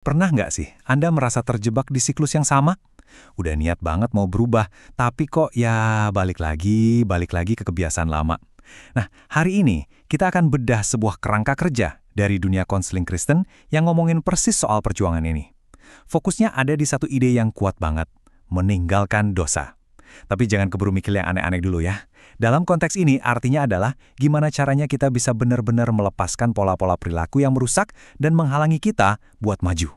Pernah nggak sih Anda merasa terjebak di siklus yang sama? Udah niat banget mau berubah, tapi kok ya balik lagi ke kebiasaan lama. Nah, hari ini kita akan bedah sebuah kerangka kerja dari dunia konseling Kristen yang ngomongin persis soal perjuangan ini. Fokusnya ada di satu ide yang kuat banget, meninggalkan dosa. Tapi jangan keburu mikir yang aneh-aneh dulu ya. Dalam konteks ini artinya adalah gimana caranya kita bisa benar-benar melepaskan pola-pola perilaku yang merusak dan menghalangi kita buat maju.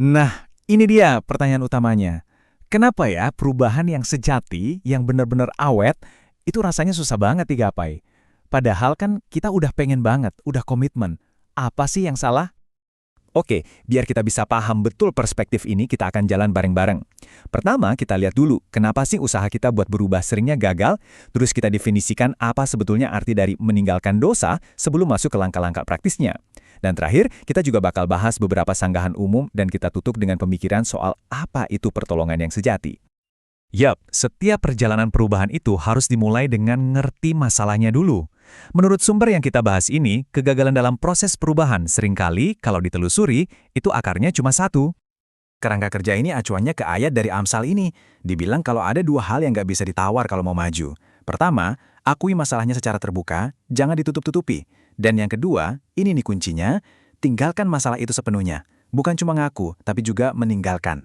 Nah, ini dia pertanyaan utamanya. Kenapa ya perubahan yang sejati, yang benar-benar awet, itu rasanya susah banget digapai? Padahal kan kita udah pengen banget, udah komitmen. Apa sih yang salah? Oke, biar kita bisa paham betul perspektif ini, kita akan jalan bareng-bareng. Pertama, kita lihat dulu kenapa sih usaha kita buat berubah seringnya gagal, terus kita definisikan apa sebetulnya arti dari meninggalkan dosa sebelum masuk ke langkah-langkah praktisnya. Dan terakhir, kita juga bakal bahas beberapa sanggahan umum dan kita tutup dengan pemikiran soal apa itu pertolongan yang sejati. Yap, setiap perjalanan perubahan itu harus dimulai dengan ngerti masalahnya dulu. Menurut sumber yang kita bahas ini, kegagalan dalam proses perubahan seringkali, kalau ditelusuri, itu akarnya cuma satu. Kerangka kerja ini acuannya ke ayat dari Amsal ini. Dibilang kalau ada dua hal yang nggak bisa ditawar kalau mau maju. Pertama, akui masalahnya secara terbuka, jangan ditutup-tutupi. Dan yang kedua, ini nih kuncinya, tinggalkan masalah itu sepenuhnya. Bukan cuma ngaku, tapi juga meninggalkan.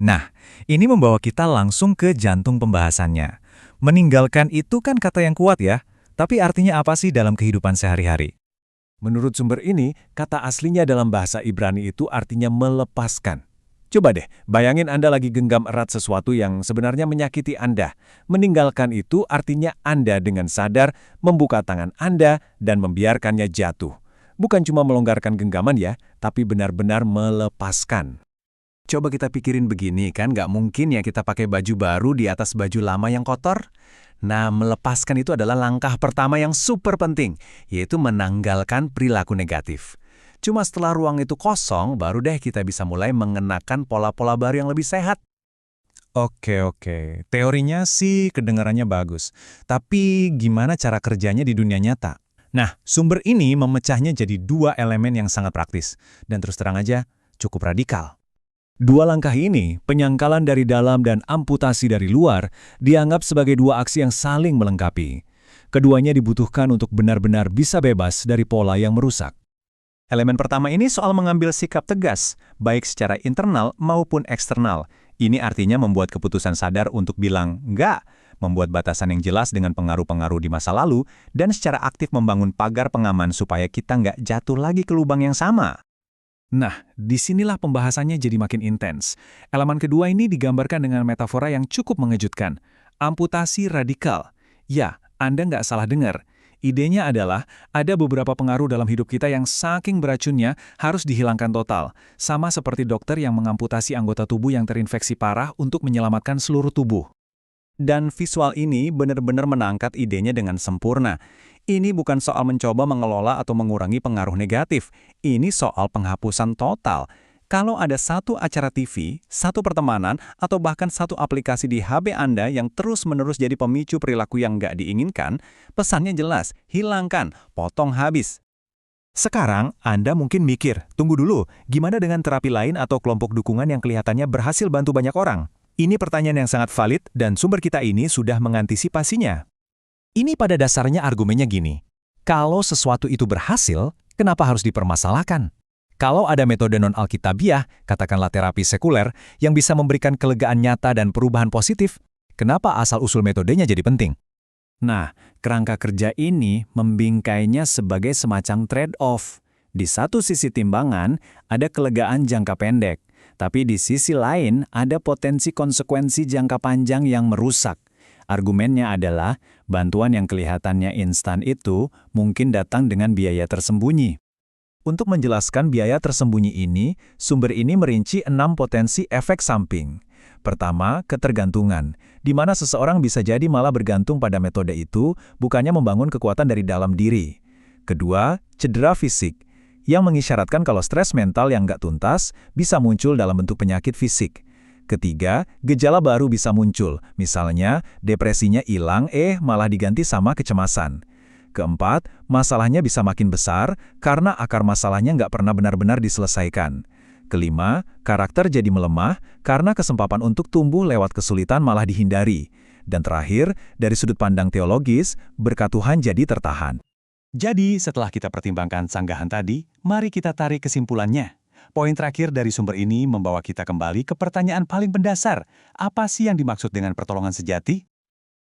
Nah, ini membawa kita langsung ke jantung pembahasannya. Meninggalkan itu kan kata yang kuat ya, tapi artinya apa sih dalam kehidupan sehari-hari? Menurut sumber ini, kata aslinya dalam bahasa Ibrani itu artinya melepaskan. Coba deh, bayangin Anda lagi genggam erat sesuatu yang sebenarnya menyakiti Anda. Meninggalkan itu artinya Anda dengan sadar membuka tangan Anda dan membiarkannya jatuh. Bukan cuma melonggarkan genggaman ya, tapi benar-benar melepaskan. Coba kita pikirin begini, kan nggak mungkin ya kita pakai baju baru di atas baju lama yang kotor? Nah, melepaskan itu adalah langkah pertama yang super penting, yaitu menanggalkan perilaku negatif. Cuma setelah ruang itu kosong, baru deh kita bisa mulai mengenakan pola-pola baru yang lebih sehat. Oke. Teorinya sih kedengarannya bagus. Tapi gimana cara kerjanya di dunia nyata? Nah, sumber ini memecahnya jadi dua elemen yang sangat praktis. Dan terus terang aja, cukup radikal. Dua langkah ini, penyangkalan dari dalam dan amputasi dari luar, dianggap sebagai dua aksi yang saling melengkapi. Keduanya dibutuhkan untuk benar-benar bisa bebas dari pola yang merusak. Elemen pertama ini soal mengambil sikap tegas, baik secara internal maupun eksternal. Ini artinya membuat keputusan sadar untuk bilang enggak, membuat batasan yang jelas dengan pengaruh-pengaruh di masa lalu, dan secara aktif membangun pagar pengaman supaya kita nggak jatuh lagi ke lubang yang sama. Nah, disinilah pembahasannya jadi makin intens. Elemen kedua ini digambarkan dengan metafora yang cukup mengejutkan. Amputasi radikal. Ya, Anda nggak salah dengar. Idenya adalah ada beberapa pengaruh dalam hidup kita yang saking beracunnya harus dihilangkan total. Sama seperti dokter yang mengamputasi anggota tubuh yang terinfeksi parah untuk menyelamatkan seluruh tubuh. Dan visual ini benar-benar menangkat idenya dengan sempurna. Ini bukan soal mencoba mengelola atau mengurangi pengaruh negatif. Ini soal penghapusan total. Kalau ada satu acara TV, satu pertemanan, atau bahkan satu aplikasi di HP Anda yang terus-menerus jadi pemicu perilaku yang nggak diinginkan, pesannya jelas, hilangkan, potong habis. Sekarang, Anda mungkin mikir, tunggu dulu, gimana dengan terapi lain atau kelompok dukungan yang kelihatannya berhasil bantu banyak orang? Ini pertanyaan yang sangat valid dan sumber kita ini sudah mengantisipasinya. Ini pada dasarnya argumennya gini, kalau sesuatu itu berhasil, kenapa harus dipermasalahkan? Kalau ada metode non-alkitabiah, katakanlah terapi sekuler, yang bisa memberikan kelegaan nyata dan perubahan positif, kenapa asal-usul metodenya jadi penting? Nah, kerangka kerja ini membingkainya sebagai semacam trade-off. Di satu sisi timbangan, ada kelegaan jangka pendek, tapi di sisi lain ada potensi konsekuensi jangka panjang yang merusak. Argumennya adalah, bantuan yang kelihatannya instan itu mungkin datang dengan biaya tersembunyi. Untuk menjelaskan biaya tersembunyi ini, sumber ini merinci 6 potensi efek samping. Pertama, ketergantungan, di mana seseorang bisa jadi malah bergantung pada metode itu, bukannya membangun kekuatan dari dalam diri. Kedua, cedera fisik, yang mengisyaratkan kalau stres mental yang nggak tuntas bisa muncul dalam bentuk penyakit fisik. Ketiga, gejala baru bisa muncul, misalnya depresinya hilang malah diganti sama kecemasan. Keempat, masalahnya bisa makin besar karena akar masalahnya nggak pernah benar-benar diselesaikan. Kelima, karakter jadi melemah karena kesempatan untuk tumbuh lewat kesulitan malah dihindari. Dan terakhir, dari sudut pandang teologis, berkat Tuhan jadi tertahan. Jadi, setelah kita pertimbangkan sanggahan tadi, mari kita tarik kesimpulannya. Poin terakhir dari sumber ini membawa kita kembali ke pertanyaan paling mendasar. Apa sih yang dimaksud dengan pertolongan sejati?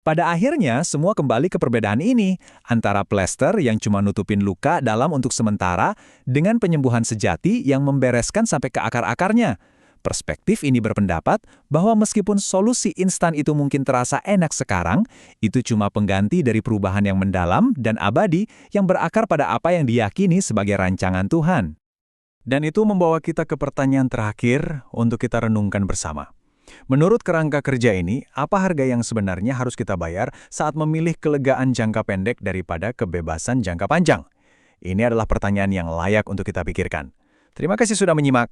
Pada akhirnya, semua kembali ke perbedaan ini, antara plester yang cuma nutupin luka dalam untuk sementara, dengan penyembuhan sejati yang membereskan sampai ke akar-akarnya. Perspektif ini berpendapat bahwa meskipun solusi instan itu mungkin terasa enak sekarang, itu cuma pengganti dari perubahan yang mendalam dan abadi yang berakar pada apa yang diyakini sebagai rancangan Tuhan. Dan itu membawa kita ke pertanyaan terakhir untuk kita renungkan bersama. Menurut kerangka kerja ini, apa harga yang sebenarnya harus kita bayar saat memilih kelegaan jangka pendek daripada kebebasan jangka panjang? Ini adalah pertanyaan yang layak untuk kita pikirkan. Terima kasih sudah menyimak.